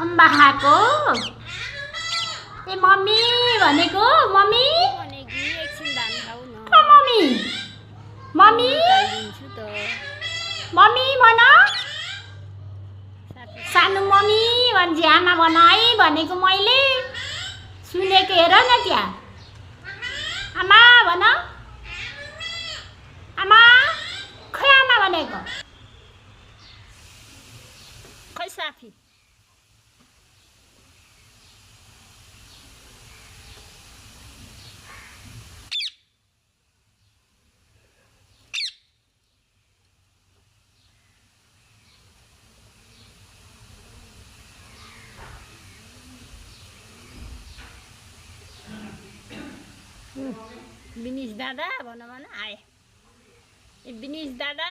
अम्बा खाएको ए मम्मी भनेको mummy mummy mummy mummy भन सानो मम्मी भन्छ आमा भन है भनेको मैले सुनेको हेर न त्यहाँ आमा भन आमा खै आमा भनेको खै साथी विनिश दादा भन भन आए विनिश दादा